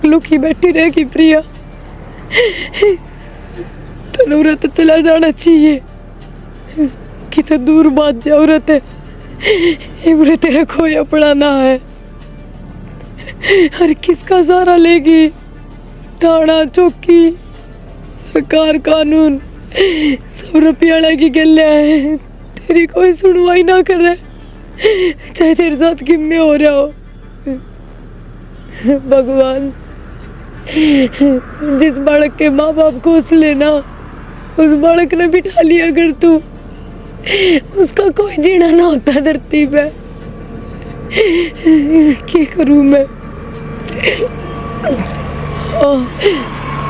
लुकी बैठी रहेगी प्रिया, तनूरत चला जाना चाहिए कि तो दूर बात जाओ रहते इबरे तेरा कोई अपना ना है। हर किसका सहारा लेगी, थाना चौकी सरकार कानून सब रुपया की गले है, तेरी कोई सुनवाई ना करे चाहे तेरे साथ किम्मे हो रहा हो। भगवान जिस बालक के माँ बाप को उस लेना उस बालक ने बिठा लिया अगर तू, उसका कोई जीना ना होता धरती पे। क्या करूं मैं?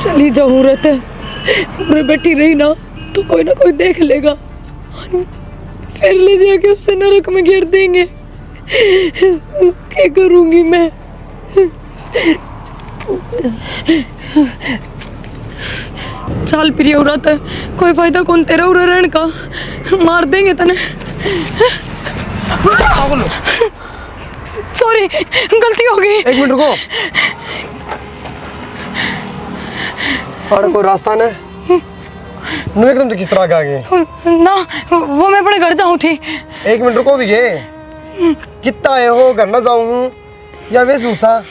चली जाऊं रहते उरे बैठी रही ना तो कोई ना कोई देख लेगा, फिर ले जाके उससे नरक में गिर देंगे। क्या करूंगी मैं? चाल प्रिय औरत है, कोई फायदा कौन तेरा उरे रहने का, मार देंगे तने। सॉरी गलती हो गई। एक मिनट रुको। और कोई रास्ता न नु एकदम से किस तरह आ गए ना, वो मैं अपने घर जाऊँ थी। एक मिनट रुको भी ये कितना आए हो, घर ना जाऊँ या वे सूसा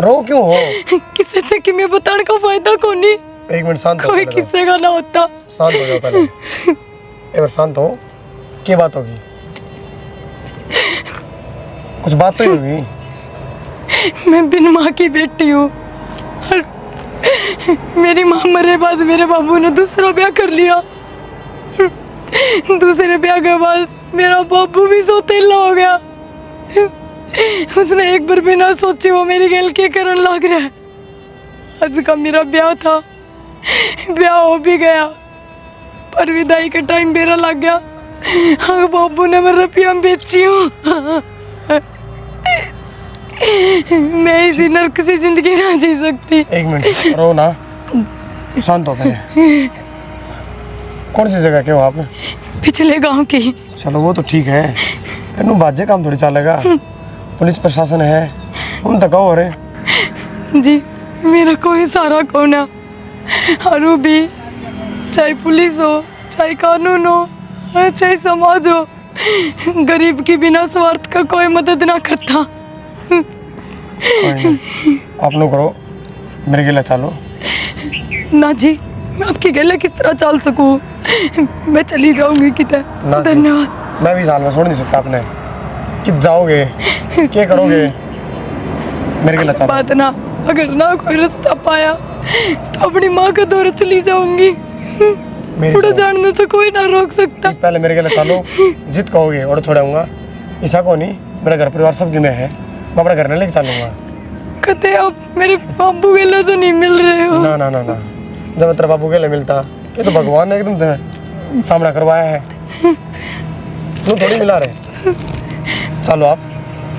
रो क्यों हो? किससे थे कि मैं बताने का फायदा कौन नहीं। एक मिनट शांत हो, कोई किससे का ना होता। शांत हो जाओ पहले, एक बार शांत हो। क्या बात होगी? कुछ बात तो ही होगी। मैं बिन माँ की बेटी हूँ और मेरी माँ मरे बाद मेरे बाबू ने दूसरा ब्याह कर लिया। दूसरे ब्याह के बाद मेरा बाबू भी सौतेला हो गया। उसने एक बार बिना सोचे वो मेरी गल के करने लग रहा है। आज का मेरा ब्याह था, ब्याह हो भी गया पर विदाई के टाइम मेरा लग गया। हाँ बाबू ने मेरा रुपया बेची हूँ। मैं इसी नर्क से जिंदगी ना जी सकती। एक मिनट रो ना, शांत हो पहले। कौन सी जगह के हो आप? पिछले गांव की। चलो वो तो ठीक है, तेनू बाजे काम थोड़ी चलेगा। पुलिस प्रशासन है, उन तक हो रहे जी। मेरा कोई सहारा कौन है, हरू भी चाहे पुलिस हो चाहे कानून हो चाहे समाज हो, गरीब की बिना स्वार्थ का कोई मदद ना करता। आप लोग करो, मेरे गिला चालो। ना जी, मैं आपके गले किस तरह चाल सकूं? मैं चली जाऊंगी किधर। धन्यवाद। मैं भी साल में छोड़ नहीं सकता आपने। कि जाओगे क्या करोगे? मेरे गिला चालो। बात ना, अगर ना कोई रास्ता पाया तो अपनी माँ का दौर चली जाऊंगी। उड़ जाने तो कोई ना रोक सकता। पहले मेरे गिला चालो, जित कहोगे और छोड़ाऊंगा। ऐसा को नहीं, मेरा घर परिवार सब में है, मैं अपने घर में लेके चलूंगा। कहते आप मेरे बाबू के लिए तो नहीं मिल रहे हो। ना ना ना ना, जब तेरा बाबू के लिए मिलता, ये तो भगवान ने एकदम सामना करवाया है, तू थोड़ी मिला रहे। चलो आप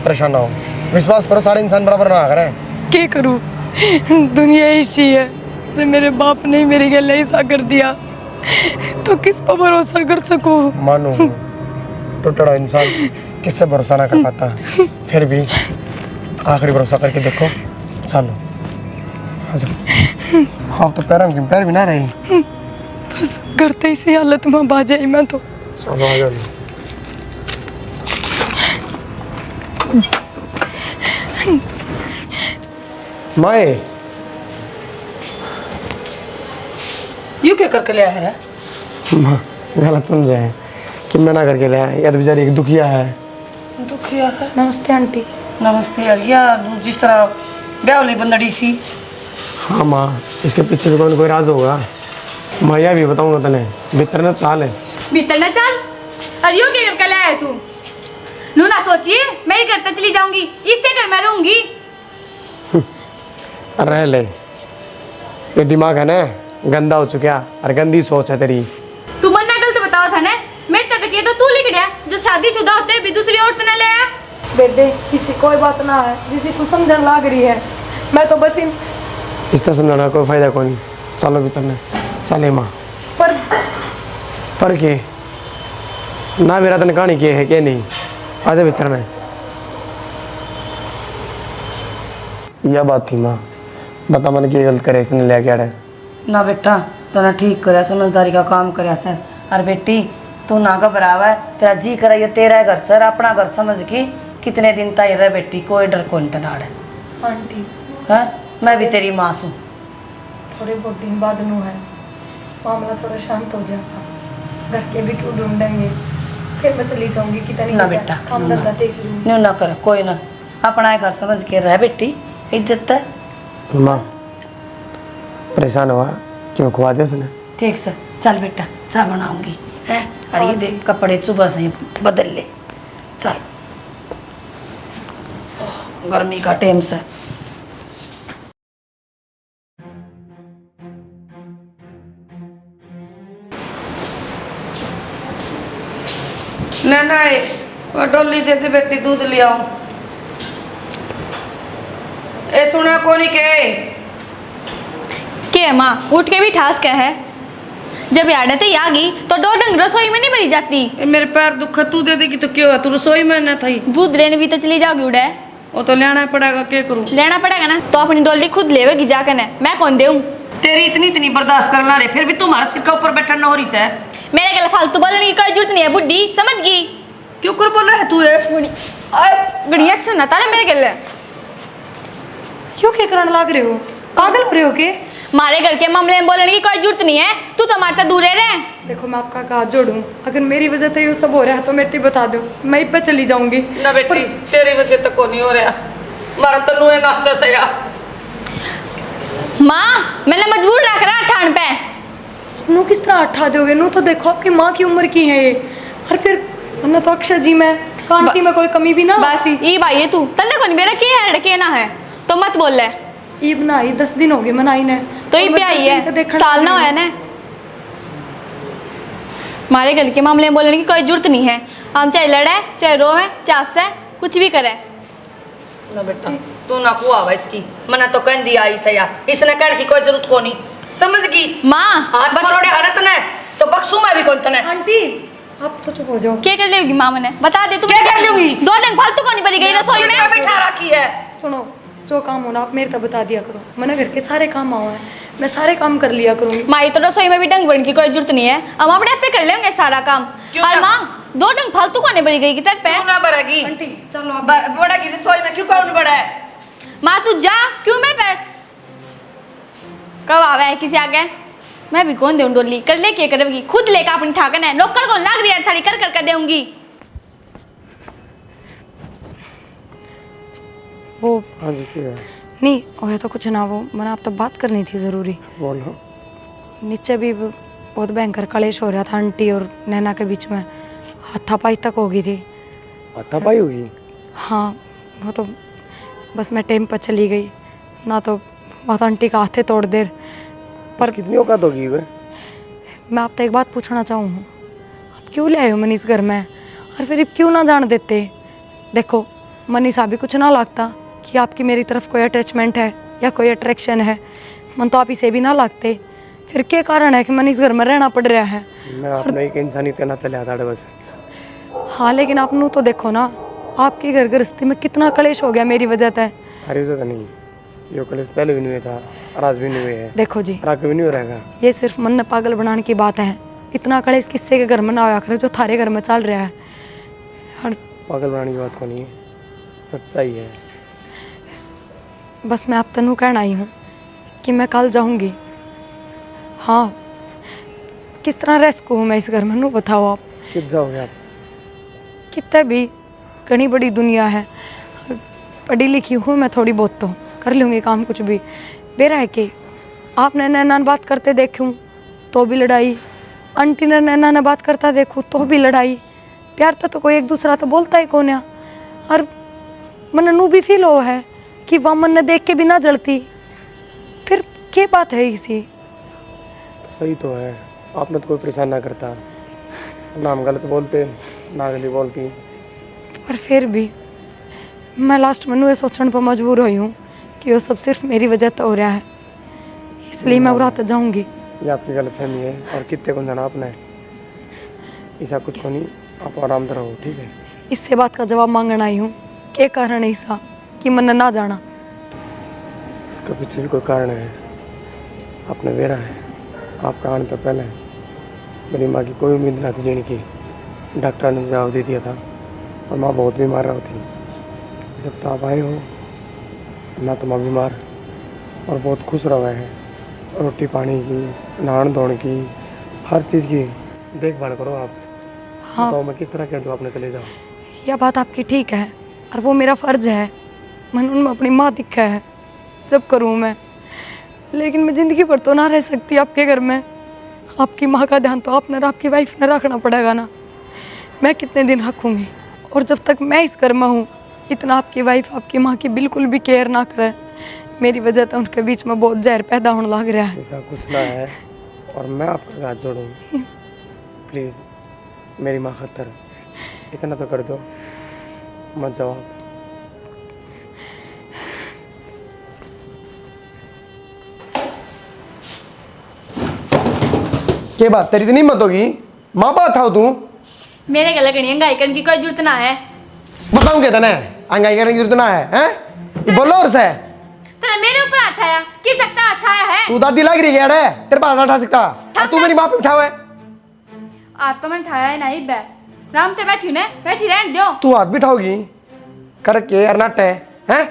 परेशान ना हो, विश्वास करो सारे इंसान बराबर ना करें। क्या करूं, दुनिया ऐसी है। जब मेरे बाप ने मेरे गले ऐसा कर दिया तो किस पर भरोसा कर सकूं? मानो टुकड़ा इंसान किससे भरोसा ना कर पाता, फिर भी आखिरी भरोसा करके देखो। चलो हाँ, तो पैर भी ना रही, बस करते इसी हालत में बाजे मैं तो। चलो आ जाओ। माए यू क्या करके ले आया है? माँ गलत समझे हैं कि मैं ना करके ले आया, या तो बेचारी एक दुखिया है। दुखिया है? नमस्ते आंटी। नमस्ते यार, जिस तरह ब्याह वाली बंदड़ी सी। हाँ माँ, इसके पीछे भी कोई राज होगा। मैं यह भी बताऊंगा तने, भीतर न चाल है। भीतर न चाल? अरे यो क्या करके ले आया तू? नू ना सोचिए, मैं ही करते चली जाऊंगी, इससे घर में रहूंगी। रह ले, ये दिमाग है ना गंदा हो चुका और गंदी सोच है तेरी। तू मन ना गलत बताओ था ना, मेरे तक कटिया तो तू लिख दिया, जो शादीशुदा होते भी दूसरी औरत न ले आया। बेटे किसी कोई बात ना है जिसे तू समझने लग रही है, मैं तो बस इस तरह समझाना कोई फायदा कोई नहीं। चलो भीतर ने चले माँ। पर के ना मेरा तने कहानी के है के नहीं, आजा भीतर ने। यह बात थी माँ, बता मन की गलत करे इसने लेके आड़े। ना बेटा तो ना ठीक करे, समझदारी का काम करे से। और बेटी तू ना घबरावा, तेरा जी करे ये तेरा घर सर, अपना घर समझ के कितने दिन तक रह बेटी, कोई डर कौन तनाड़े। आंटी है मैं भी तेरी माँ हूँ। थोड़े बहुत दिन बाद नू है मामला थोड़ा शांत हो जाएगा, घर के भी क्यों ढूंढेंगे, फिर मैं चली जाऊंगी कितनी ना बेटा काम धंधा देख लूंगी। न्यू ना कर कोई ना, अपना घर समझ के रह बेटी, इज्जत है। माँ परेशान हुआ क्यों, खुआ दे उसने। ठीक से चल बेटा चाय बनाऊंगी है, और ये देख कपड़े सुबह से ही बदल ले। चल गर्मी का टाइम से। नहीं वो डोली दे दे बेटी, दूध ले आऊं। ए सुना कोनी के माँ उठ के भी ठास क्या है, जब याद ही आ गई तो 2 डंग रसोई में नहीं भरी जाती। ए मेरे पैर दुख, तू दे देगी तो क्यों है, तू रसोई में ना थी। दूध लेने भी तो चली जाओगी उड़े। वो तो लेना पड़ेगा, क्या करूं। लेना पड़ेगा ना तो अपनी डोली खुद लेवेगी जाकर ना, मैं कौन देऊं। तेरी इतनी बर्दाश्त करना रे, फिर भी तुम्हारे सिर के ऊपर बैठा ना हो रही है। मेरे गले फालतू बोलने की कोई जरूरत नहीं है, बुड्ढी समझ गई। क्यों कर बोला है तू ये? गड़िया से ना तारे मेरे गले क्यों क्या करने लग रहे हो, पागल हो रहे हो के? मारे घर के मामले में बोलने की कोई जरूरत नहीं है, तू तो हमारे दूर रहे। देखो मैं आपका हाथ जोड़ूं, अगर मेरी वजह से ये सब हो रहा है तो मेरे को बता दो, मैं ही पे चली जाऊंगी। ना बेटी तेरी वजह तक को नहीं हो रहा, मारा तन्नू है नाचा सया। माँ मैंने मजबूर रख रहा ठाण पे। नू किस तरह अट्ठा दोगे, नू तो देखो आपकी माँ की उम्र की है ये, और फिर वरना तो अक्षय जी में कांटी में कोई कमी भी ना बस ई भाई है तू तन्ने को नहीं मेरा के है लड़के ना है तो मत बोल ले। ईब ना आई 10 दिन हो गए मनाई ने, तो ई पे आई है साल ना होया ना। हमारे घर के मामले में बोलने की कोई जरूरत नहीं है, हम चाहे लड़े चाहे रोवे चाहे कुछ भी करे। ना बेटा तू ना कुआ भाई इसकी, मैंने तो कह दिया आई सया, इसने कहने की कोई जरूरत को नहीं, समझ गई माँ हाथ मरोड़े हरत ने तो बक्सू में भी कौन तने। आंटी आप तो चुप हो जाओ। क्या कर लेगी माँ, मैंने बता दे तू क्या कर लूंगी? 2 दिन फालतू को नहीं बनी गई रसोई में बैठा रखी है। सुनो जो काम होना आप मेरे तक बता दिया करो, मैंने घर के सारे काम आओ है, मैं सारे काम कर लिया करूंगी। माँ तो रसोई में भी डंग बढ़ने की कोई जरूरत नहीं है, हम अपने आप पे कर लेंगे सारा काम। और माँ 2 डंग फालतू को नहीं बनी गई किधर पे। क्यों ना बढ़ेगी आंटी चलो आप बढ़ेगी रसोई में, क्यों कौन बढ़ा है। माँ तू जा, क्यों मेरे पे कब आवे है किसी आगे, मैं भी कौन देऊं डोली, कर ले क्या करेगी, खुद लेकर अपनी ठाकन है, नौकर को लाग रही है थारी कर कर देऊंगी। वो हाँ जी क्या है? नहीं वो तो कुछ ना, वो मैंने आप तब बात करनी थी ज़रूरी। बोलो। नीचे भी बहुत भयंकर कलेश हो रहा था आंटी और नैना के बीच में, हाथापाई तक हो गई थी। हाथापाई होगी? हाँ वो तो बस मैं टाइम पर चली गई ना, तो वहाँ तो आंटी का हाथे तोड़ दे। पर कितनी औकात होगी वे? मैं आपसे एक बात पूछना चाहूँ, आप क्यों ले आए हो मनीष घर में, और फिर क्यों ना जान देते। देखो मनीष अभी कुछ ना लगता कि आपकी मेरी तरफ कोई अटैचमेंट है या कोई अट्रैक्शन है, मन तो आप इसे भी ना लगते, फिर क्या कारण है कि मनीष घर में रहना पड़ रहा है। मैं आपने एक इंसानियत के नाते लिया था बस। हाँ लेकिन आप नू तो देखो ना, आपकी घर गृहस्थी में कितना कलेश हो गया मेरी वजह से। अरे तो नहीं, ये कलेश पहले भी नहीं हुआ था और आज भी नहीं हुए है, देखो जी और आगे भी नहीं हो रहेगा। ये सिर्फ मन पागल बनाने की बात है, इतना कलेश किससे के घर में ना होया करे जो थारे घर में चल रहा है। और पागल बनाने की बात को नहीं है, सच्चाई है। बस मैं आप तनु कहना आई हूँ कि मैं कल जाऊँगी। हाँ किस तरह रह सकूँ मैं इस घर में, नू बताओ आप। कित जाओगे आप? कितने भी घनी बड़ी दुनिया है, पढ़ी लिखी हूँ मैं थोड़ी बहुत, तो कर लूँगी काम कुछ भी। बेरा है कि आपने नैना बात करते देखूँ तो भी लड़ाई, आंटी ने नैना ने बात करता देखूँ तो भी लड़ाई, प्यार तो कोई एक दूसरा तो बोलता ही कौन है। और मन नू भी फील हो है कि वह मन ने देख के भी ना जलती, फिर क्या बात है इसी। सही तो है, आपने तो कोई परेशान ना करता, ना हम गलत बोलते ना गली बोलती। पर फिर भी मैं लास्ट में ये सोचने पर मजबूर हुई हूँ कि वो सब सिर्फ मेरी वजह तो हो रहा है, इसलिए मैं उरात जाऊँगी। ये आपकी गलतफहमी है और कितने को जाना आपने, ऐसा कुछ को नहीं, आप आराम से रहो ठीक है। इससे बात का जवाब मांगना आई हूँ, क्या कारण है ऐसा कि मन ना जाना। इसका पीछे भी कोई कारण है। आपने वेरा है, आपका आने तो पहले मेरी माँ की कोई उम्मीद ना थी जीने की। डॉक्टर ने जवाब दे दिया था और माँ बहुत बीमार रही थी। जब तो आप आए हो ना तो माँ बीमार और बहुत खुश रहा है। रोटी पानी की, नहान धोने की, हर चीज़ की देखभाल करो आप। हाँ। बताओ मैं किस तरह कह दूँ आपने चले जाओ। यह बात आपकी ठीक है और वो मेरा फ़र्ज़ है। मैंने उनमें अपनी माँ दिखा है, जब करूँ मैं। लेकिन मैं ज़िंदगी भर तो ना रह सकती आपके घर में। आपकी माँ का ध्यान तो आपने और आपकी वाइफ ने रखना पड़ेगा ना। मैं कितने दिन रखूँगी? और जब तक मैं इस घर में हूँ, इतना आपकी वाइफ आपकी माँ की बिल्कुल भी केयर ना करे। मेरी वजह से उनके बीच में बहुत जहर पैदा होने लग रहा है। ऐसा कुछ ना है और मैं आपका हाथ जोड़ूँ। प्लीज़ मेरी माँ खातर इतना तो कर दो, मत जाओ आप। क्या बात तेरी इतनी हिम्मत होगी? माँ बात था तू? मेरे गले गणी अंगाई करने की कोई जरूरत ना है। बताऊँ क्या तने? अंगाई करने की जरूरत ना है, हैं? ये बोलो और से। तने मेरे ऊपर हाथ आया, किस सकता हाथ आया है? तू दादी लग रही है रे, तेरे पास ना उठा सकता। और तू मेरी माँ पे उठाओ है। आज तो मैंने उठाया है नहीं बे। राम ते बैठी ने, बैठी रहने दो। तू हाथ भी उठाओगी करके अर्नाट है, हैं?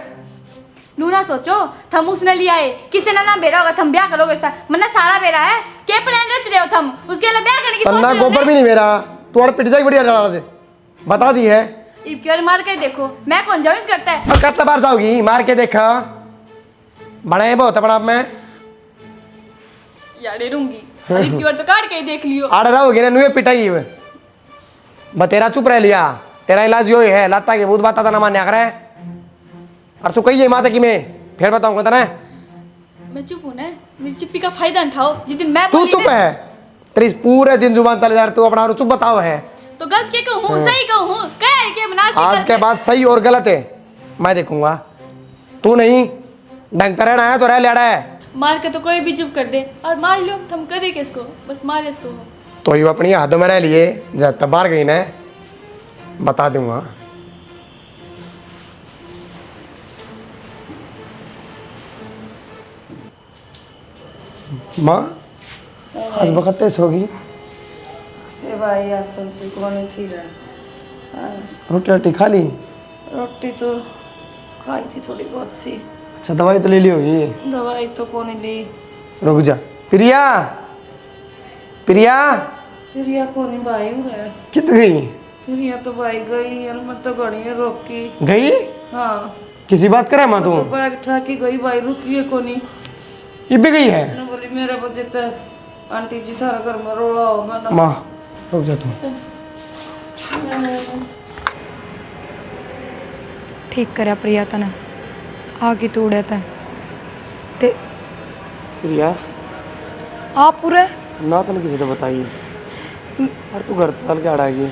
नूना सोचो, थम उसने लिया है, किसी ने ना बेरा होगा, थम ब्याह करोगे इसका। मन्ना सारा बेरा है, क्या प्लान रच रहे हो थम? उसके लिए ब्याह करने की सोच तन्ना रहे हो गोबर ने? भी नहीं मेरा, तू और पिट जाएगी बढ़िया जगह से। बता दी है। इब की बार मार के देखो, मैं कौन जाऊँ इस करता है? और कितना बार जाओगी? मार के देखा। बड़ा है बहुत बड़ा मैं। यार डरूंगी। इब की बार तो काट के ही देख लियो। आड़ रहोगी ना नुए पिटाई हुए। तेरा चुप रह लिया, तेरा इलाज यो है, लाता के भूत बात ना मान्या करे। और तू कही है माता की मैं फिर बताऊंगा तना। मैं चुप हूँ ना, मेरी चुप्पी का फायदा उठाओ। जिस दिन मैं तू बोली चुप ना, है, तेरी पूरे दिन जुबान चले जा रही, तू अपना चुप बताओ है। तो गलत के कहूँ, सही कहूँ, क्या है कि बना आज के बाद सही और गलत है मैं देखूंगा। तू नहीं ढंग का रहना है तो रह लेड़ा है। मार के तो कोई भी चुप कर दे और मार लो, थम करे किसको, बस मार इसको। तो ये अपनी हाथों में रह लिए जब तक बाहर गई ना बता दूंगा। माँ आज वक्त तेज होगी, से भाई आसम से कौन थी रे? रोटी रोटी खा ली? रोटी तो खाई थी थोड़ी बहुत सी। अच्छा दवाई तो ले ली होगी? दवाई तो कौन ली? रुक जा। प्रिया, प्रिया प्रिया कौन भाई हूँ रे? कित गई? प्रिया तो भाई गई, मैं तो घड़ी है रोकी। गई? हाँ किसी बात करे माँ तू? तो बैग उठा के गई भाई, रुकी है कोनी। ये भी गई है? ना बोली मेरे बजे तो आंटी जी थारा घर में रोला हो मैं ना। माँ रुक जा तू। ठीक करे प्रिया तने आगे तोड़े ते प्रिया आप पूरे ना तने किसी तो बताइए और तू घर चल के अड़ाएगी।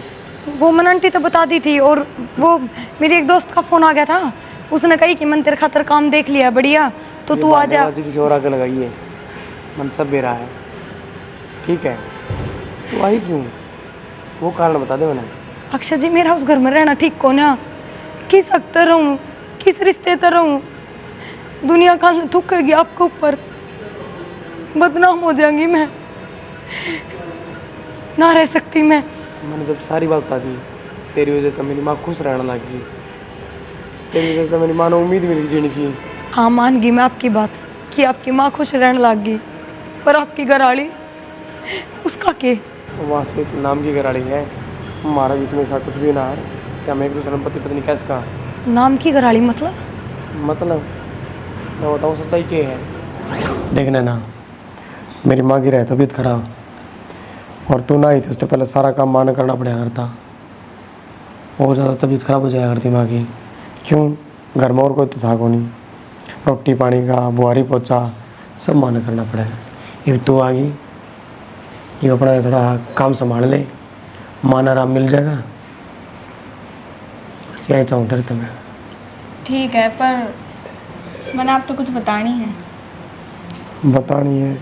वो मन आंटी तो बता दी थी। और वो मेरी एक दोस्त का फ़ोन आ गया था, उसने कही कि मन तेरे खातर काम देख लिया बढ़िया, तो तू आ जा। किसी और आगे लगाइए, मन सब बेरा है। ठीक है तू आई क्यों, वो कारण बता दे मैंने। अक्षय जी मेरा उस घर में रहना ठीक को ना, किस हक तर रहूँ, किस रिश्ते तर रहूँ? दुनिया काल में थूकेगी आपके ऊपर, बदनाम हो जाएंगी मैं, ना रह सकती मैं। मैंने जब सारी बात बता दी, तेरी वजह से मेरी माँ खुश रहने लगी, तेरी वजह से मेरी माँ ने उम्मीद मिली जीने की। हाँ मान गई मैं आपकी बात कि आपकी माँ खुश रहने लग गई, पर आपकी घरवाली उसका के वहाँ से नाम की घराड़ी है, हमारा बीच में ऐसा कुछ भी ना है कि हम एक दूसरे में पति पत्नी कैसे का। नाम की घरवाली मतलब? मैं बताऊँ सच्चाई क्या है। देखने ना मेरी माँ की रहे तबीयत खराब और तू ना आई थी, उससे पहले सारा काम माँ ने करना पड़ा करता। बहुत ज़्यादा तबीयत खराब हो जाया करती माँ की। क्यों, घर में और कोई तो था को नहीं, रोटी पानी का बुआरी पोछा सब माँ ने करना पड़ा। ये तू आ गई, ये अपना थोड़ा काम संभाल ले, माँ ने आराम मिल जाएगा। यही चाहूँ तेरे तुम्हें। ठीक है पर मैंने आप तो कुछ बतानी है। बतानी है,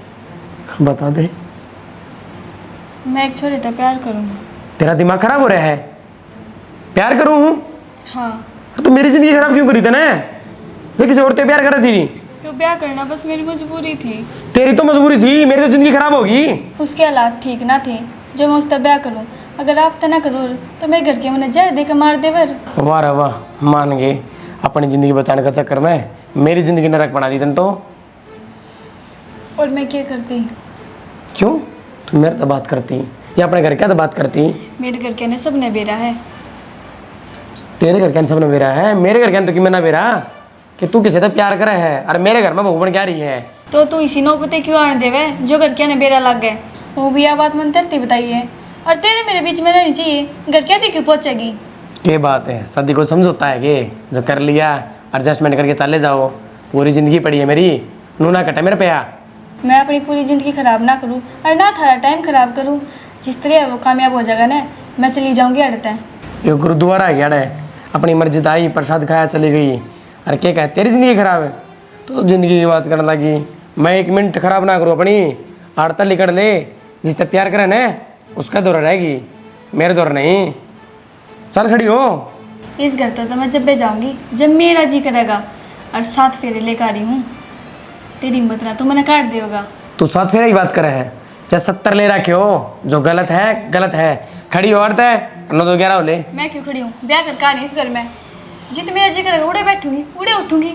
बता दे। मैं एक छोरे से प्यार करूँगा। तेरा दिमाग खराब हो रहा है? प्यार करूँ? हाँ। तो मेरी जिंदगी खराब क्यों करी तने? जो किसी और से प्यार कर रही थी? तो ब्याह करना बस मेरी मजबूरी थी। तेरी तो मजबूरी थी, मेरी तो जिंदगी खराब होगी। उसके हालात ठीक ना थे जो मैं उसका ब्याह करूं। अगर आप तना करो तो मैं घर के मन जहर दे के मार देवर। वाह रे वाह, मान गए। अपनी जिंदगी बचाने का चक्कर में मेरी जिंदगी नरक बना दी तन तो। और मैं क्या करती? क्यों? तुम मेरे से बात करती या अपने घर क्या तो बात करती? मेरे घर के ने सब ने बेरा है। तेरे घर क्या सबने बेरा है, मेरे घर क्या तो कि मैं ना बेरा कि तू किसी से प्यार करे है और मेरे घर में बहू बन क्या रही है। तो तू इसी नौबते क्यों आने देवे जो घर के ने बेरा लग गए? वो भी यह बात मन तरती बताई है और तेरे मेरे बीच में रहनी चाहिए। घर क्या थी क्यों पहुंचेगी? ये बात है, शादी को समझौता है कि जो कर लिया एडजस्टमेंट करके चले जाओ। पूरी जिंदगी पड़ी है मेरी, नूना कटे मेरे पे आ। मैं अपनी पूरी ज़िंदगी ख़राब ना करूँ और ना थारा टाइम ख़राब करूँ। जिस तरह वो कामयाब हो जाएगा ना, मैं चली जाऊँगी अड़ता है। ये गुरुद्वारा है क्या है, अपनी मर्जी आई प्रसाद खाया चली गई। अरे क्या कहे तेरी ज़िंदगी खराब है तो ज़िंदगी की बात करने लगी। मैं 1 मिनट खराब ना करूँ अपनी, आड़ता लिकड़ ले। जिससे प्यार करे ना उसका दौर रहेगी, मेरे दौर नहीं। चल खड़ी हो। इस घर तो मैं जब भी जाऊँगी जब मेरा जी करेगा और 7 फेरे लेकर आ रही हूँ। तेरी हिम्मत ना तो मैंने काट देगा। तू 7 फेरे की बात करे है, चाहे 70 ले रखे हो। जो गलत है गलत है। खड़ी हो औरत है, 9 2 11 हो ले। मैं क्यों खड़ी हूँ? ब्याह करके आ रही हूँ इस घर में। जित मेरा जी करेगा उड़े बैठूंगी उड़े उठूंगी।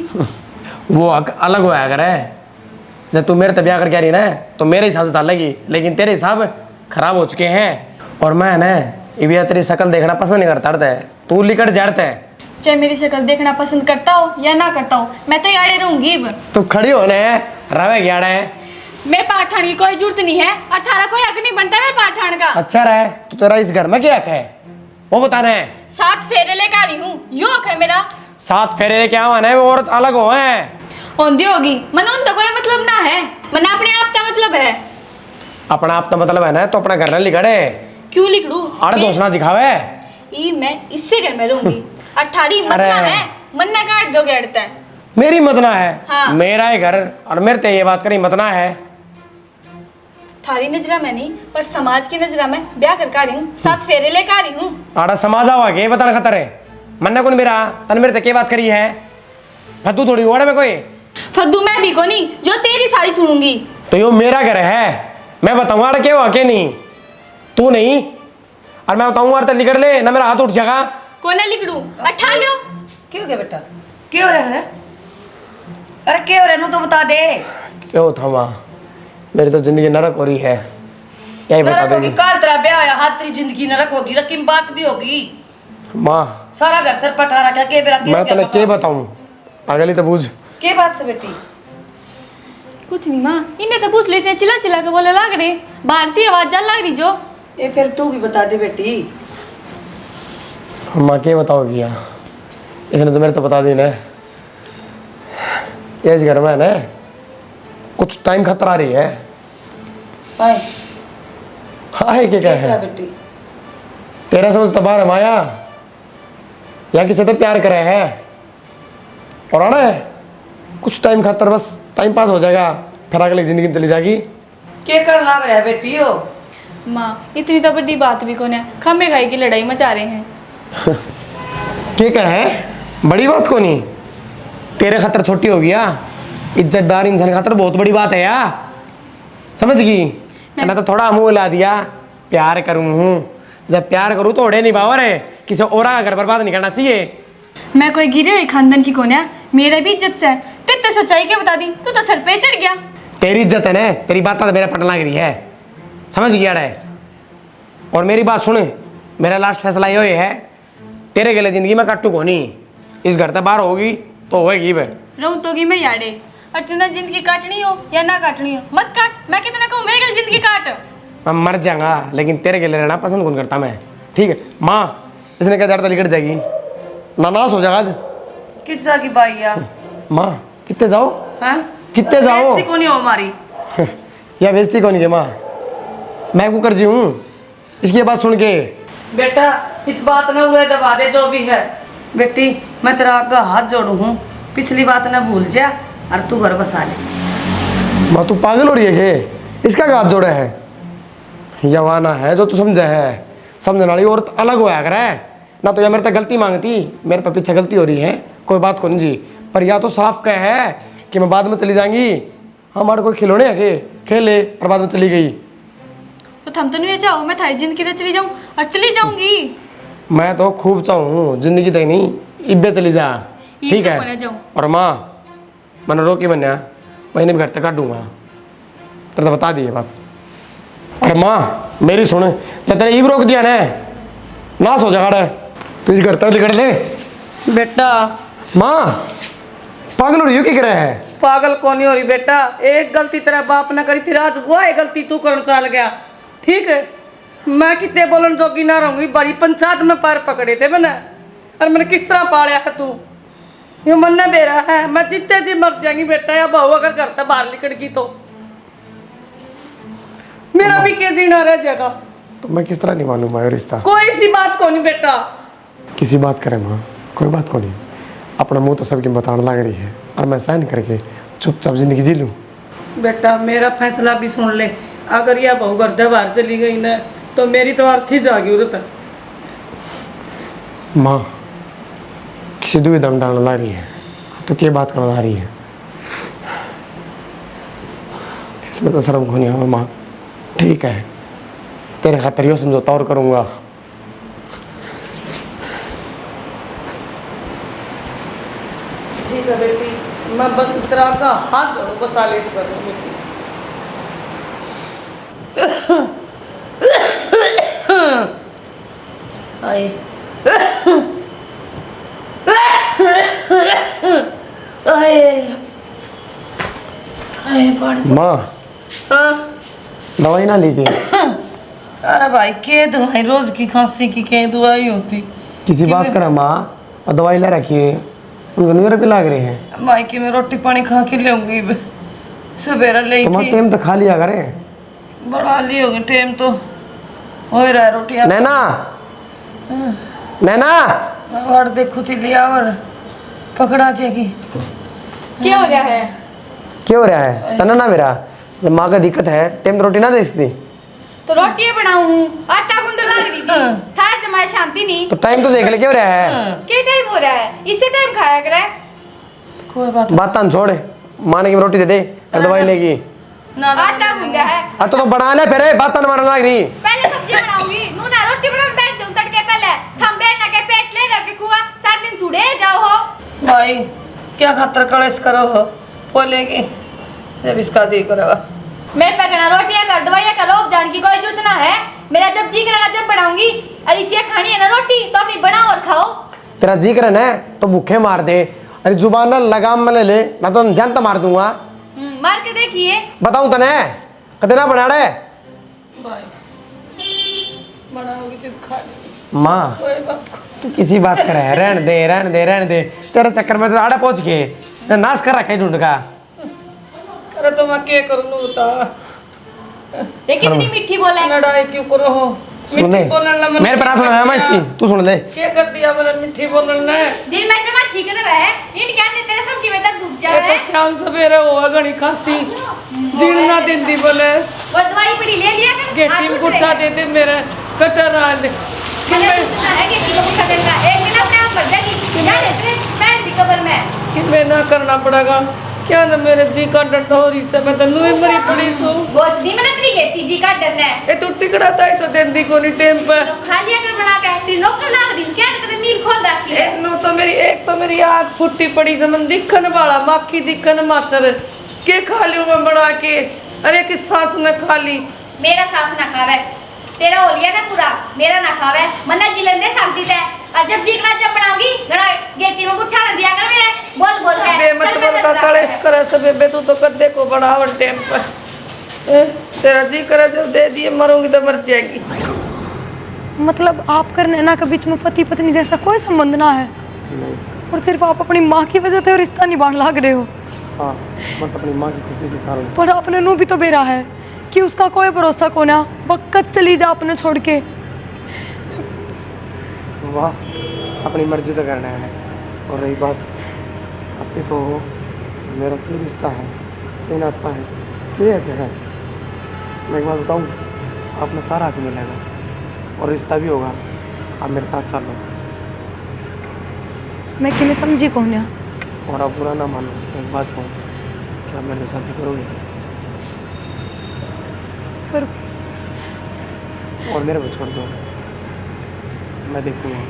वो अलग हुआ अगर है। जब तू मेरे से ब्याह करके आ रही ना तो मेरे हिसाब से चलेगी, लेकिन तेरे हिसाब खराब हो चुके हैं। और मैं ना ये भी तेरी शक्ल देखना पसंद नहीं करता है। तू लिकट जाड़ता है। चाहे मेरी शक्ल देखना पसंद करता हो या ना करता हो, मैं तो याड़े रहूंगी। अब तू खड़ी हो ना रवे ग्याड़ा है। मेरे पाठान की कोई जरूरत नहीं है और थारा कोई हक नहीं बनता मेरे पाठान का। अच्छा रहे तो तेरा इस घर में क्या हक है वो बता रहे हैं। 7 फेरे लेकर आ रही हूँ, यो हक है मेरा। 7 फेरे क्या हुआ ना, वो औरत अलग हो है। होंदी होगी मन उन तो कोई मतलब ना है। मन अपने आप का मतलब है। अपना आप तो मतलब है ना, तो अपना घर न लिखड़े। क्यों लिखड़ू? अरे दोस्त ना दिखावे। मैं इससे घर में रहूंगी और थारी हिम्मत ना है मन ना काट दोगे अड़ता है। मेरी मत ना है। हाँ। मेरा ही घर और मेरे ते ये बात करी मत ना है। थारी नजरा में नहीं पर समाज की नजरा में ब्याह करके आ रही हूँ। 7 फेरे लेकर आ रही हूँ। आड़ा समाज आवा के बता खतर है। मन्ना कौन मेरा तन मेरे ते के बात करी है। फद्दू थोड़ी ओड़े में कोई फद्दू मैं भी को नहीं जो तेरी सारी सुनूंगी। तो यो मेरा घर है, मैं बताऊंगा क्या हुआ क्या नहीं। तू नहीं और मैं बताऊंगा तो लिखड़ ले ना, मेरा हाथ उठ जाएगा। कौन है लिखड़ू? अठा लो। क्यों गया बेटा? क्यों रह रहा? अरे क्यों रह तो बता दे। क्यों था माँ, मेरी तो जिंदगी नरक हो रही है। यही बता नरक होगी देगी काल तेरा ब्याह आया हाथ तेरी जिंदगी नरक होगी, लेकिन बात भी होगी। माँ। सारा घर सर पठा रखा के बेरा के मैं तेने क्या बताऊं, अगली तो बूझ। के बात से बेटी? कुछ नहीं माँ, इन्हें तो पूछ लो। इतने चिल्ला चिल्ला के बोले लाग रहे, भारतीय आवाज जल लग रही जो। ये फिर तू भी बता दे बेटी। माँ क्या बताओगी यार, इसने तो मेरे तो बता दी ना। इस घर में है ना कुछ टाइम खतरा रही है। हाय हाँ है क्या है बेटी? तेरा समझ तो बाहर है माया, या किसी से प्यार करे है और आना है कुछ टाइम खातर, बस टाइम पास हो जाएगा, फिर अगली जिंदगी में चली जाएगी। के कर लाग रहा है बेटी हो? माँ इतनी तो बड़ी बात भी कौन है, खम्बे खाई की लड़ाई मचा रहे हैं। क्या है बड़ी बात को नहीं, तेरे खतर छोटी हो गया। इज्जतदार इंसान खातर बहुत बड़ी बात है यार, समझ गई? मैंने तो थोड़ा मुंह ला दिया, प्यार करूँ हूँ। जब प्यार करूँ तो ओढ़े नहीं बावर है, किसी और का घर बर्बाद नहीं करना चाहिए। मैं कोई गिरे हुए खानदान की कौन है? मेरा भी इज्जत से है। तेरे सच्चाई क्या बता दी, तू तो सर पे चढ़ गया। तेरी इज्जत है ना, तेरी बात तो मेरा पटना लग रही है, समझ गया है। और मेरी बात सुन, मेरा लास्ट फैसला ये है, तेरे गले जिंदगी में काटू को नहीं। इस घर से बाहर होगी तो होगी भाई, रहूं तो मैं याडे। और तुमने जिंदगी काटनी हो या ना काटनी हो मत काट। मैं कितना कहूँ मेरे गले जिंदगी काट। मैं मर जाऊंगा लेकिन तेरे गले रहना पसंद कौन करता मैं। ठीक है माँ, इसने क्या ज्यादा लिकट जाएगी, नानास हो जाएगा आज। किस जागी बाइया? माँ कितने जाओ, हैं? कितने जाओ बेइज्जती को नहीं हो हमारी। या बेइज्जती कौन की माँ, मैं कुकर जी हूँ इसकी बात सुन के। बेटा इस बात ने हुए दबा दे जो भी है। बेटी मैं तेरा आगे हाथ जोड़ू हूँ, पिछली बात न भूल जा और तू घर बसा ले। माँ तू पागल हो रही है कि इसका हाथ जोड़े है? जवाना है जो तू समझे है, समझने वाली औरत अलग होया करे ना। तो या मेरे तक गलती मांगती, मेरे पे पीछे गलती हो रही है, कोई बात को नहीं जी। पर या तो साफ कह है कि मैं बाद में चली जाएंगी? हमारे कोई खिलौने है के खेले और बाद में चली गई? तो थम तो नहीं चाहो मैं थारी जिंदगी में चली जाऊं और चली जाऊंगी। मैं तो खूब चाहूँ जिंदगी तक नहीं, इब्बे चली जा, ठीक है? जाऊं और माँ मैंने रोकी बनया महीने में घर तक काटूंगा, तेरे तो बता दिए बात। और माँ मेरी सुन, जब तेरे ईब रोक दिया ना सो जागा तू इस घर तक निकल ले। बेटा माँ पागल हो रही हो क्या कर रहा है? पागल कौन नहीं हो रही बेटा, एक गलती तेरा बाप ने करी थी, आज वो है गलती तू करने चल गया, ठीक है? मैं कितने बोलन जोगी ना रहूंगी, बड़ी पंचायत में पैर पकड़े थे मैंने, और मैंने किस तरह पाला है तू? ये मन ने बेरा है, मैं जितने जी मर जाएंगी बेटा, या बहू अगर घर से बाहर निकल गई तो मेरा भी के जीना रह जाएगा। तो मैं किस तरह निभाऊं माँ रिश्ता? कोई सी बात को नहीं बेटा, किसी बात करे माँ, कोई बात को नहीं, अपना मुंह तो सबकी बताने लग रही है और मैं सहन करके चुपचाप जिंदगी जी लूँ। बेटा मेरा फैसला भी सुन ले, अगर यह बहू घर से बाहर चली गई ना तो मेरी तो अर्थी जागी उधर तक। माँ किसी दूर दम डालने ला रही है तो क्या बात करने ला रही है? इसमें तो शर्म को नहीं है माँ, ठीक है तेरे खातिर यो समझौता और करूँगा। ठीक है बेटी, मैं बस तेरा का हाथ जोड़ो, बस आलिश कर रही हूँ बेटी। आए आए आए पानी। माँ हाँ? दवाई ना ली गई? अरे भाई के दवाई, रोज की खांसी की के दवाई होती? किसी बात करा माँ, और दवाई ला रखी है, उनको न्यूर पे लाग रहे हैं। भाई की मैं रोटी पानी खा के लेऊंगी सवेरा ले तुम्हारा थी, टाइम तो खा लिया करे। बड़ा ली होगी टाइम तो हो ही रहा है रोटियां। नैना नैना और देखो थी लिया और पकड़ा जाएगी। क्या हो रहा है? क्या हो रहा है? तना ना मेरा, जब माँ का दिक्कत है टाइम रोटी ना दे सकती तो रोटियां बनाऊं, आटा गूंद लग रही थी, थारा जमाए शांति नहीं। तो टाइम तो देख ले क्या हो रहा है? क्या टाइम हो रहा है? इसी टाइम खाया करे। कोई बात बात तान छोड़, माँ ने की रोटी दे दे और दवाई लेगी। ना ना आटा गूंदा है, अब तो बना ले फिर, बात तान मारने लग रही। पहले सब्जी बनाऊंगी, नू ना रोटी बनाने बैठ जाऊं तड़के पहले, थम बैठ ना के पेट ले रख के खुआ, सारा दिन सुड़े जाओ हो। भाई क्या खातर कलेश करो हो, बोलेगी जब इसका जी करेगा। मैं पकड़ा रोटियां कर, दवाइयां करो, जान की कोई जरूरत ना है। मेरा जब जी करेगा जब बनाऊंगी, और इसे खानी है ना रोटी तो अपनी बनाओ और खाओ। तेरा जी करे ना तो भूखे मार दे, अरे जुबान ना लगाम में ले ले, ना तो जानता मार दूंगा। मार के देखिए। बताऊं तने कते ना बना रहे भाई बनाओगी तो खा लेगी, माँ। कोई बात को। तू किसी बात करे, रहने दे रहने दे रहने दे, तेरे चक्कर में तो आड़े पहुंच गए, नाश कर रखा है ढूंढ का। अरे तो मैं क्या करूँ बता, देखिए कितनी मीठी बोले। लड़ाई क्यों करो हो? सुन ले, मिठी बोलने लगा मेरे पर सुना है मैं इसकी, तू सुन ले। क्या कर दिया मैंने मिठी बोलने ने? दिल में जमा ठीक है वह इन क्या ने तेरे सब की में तक डूब ये जाए। तो शाम सवेरे हुआ घनी खांसी, जीना दिन दी बोले वो दवाई पड़ी ले लिया कर। गेटी में गुट्ठा दे दे मेरे कटर आज। मैंने सुना है कि किलो गुट्ठा देना एक दिन अपने आप मर जाएगी। जा ले तेरे पैर दी कब्र में। कि मैं ना करना पड़ेगा क्या ना, मेरे जी का डंडा हो रही से मैं तो नुई मरी पड़ी सो। वो दी मैंने तेरी गेटी जी का डरना है। ये तो टिकड़ा था तो दिन दी को नहीं टाइम पे। तो खा लिया कर बना के तेरी नौकर लाग दी क्या तेरे मील खोल रखी है। नो तो मेरी एक तो मेरी आग फुट्टी पड़ी से मन दिखन वाला माखी दिखन माचर के खा लियो मैं बना के। अरे किस सास ने खा ली? मेरा सास ना खावे, तेरा हो लिया ना पूरा, मेरा ना खावे। मन्ना जिलन दे शांति से, और जब जीकना जब बनाऊंगी गड़ा गेटी में गुट्ठा न दिया कर मेरे बोल बोल के। बे मत बोल का कलेश करे सब बे, तू तो कद्दे को बढ़ावन टाइम पर तेरा जी करे जब दे दिए मरूंगी तो मर जाएगी। मतलब आप कर नैना के बीच में पति पत्नी जैसा कोई संबंध ना है, और सिर्फ आप अपनी माँ की वजह से रिश्ता निभाने लग रहे हो। हाँ बस अपनी माँ की खुशी के कारण। पर आपने नू भी तो बेरा है कि उसका कोई भरोसा को ना, वक्त चली जा अपने छोड़ के। वाह अपनी मर्जी तो करना है। और रही बात अपने को, मेरा कोई रिश्ता है कोई नाता है क्या है? मैं एक बात बताऊँ, आपने सारा हक मिलेगा और रिश्ता भी होगा, आप मेरे साथ चलो। मैं कि मैं समझी कौन है। और आप बुरा ना मानो, एक बात कहूँ, क्या मेरे साथ भी करोगे पर और मेरे को छोड़ दो, मैं देखूँगा,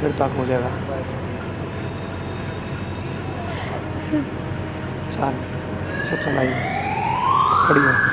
फिर तो हो जाएगा। चल सोचो नहीं, खड़ी हो।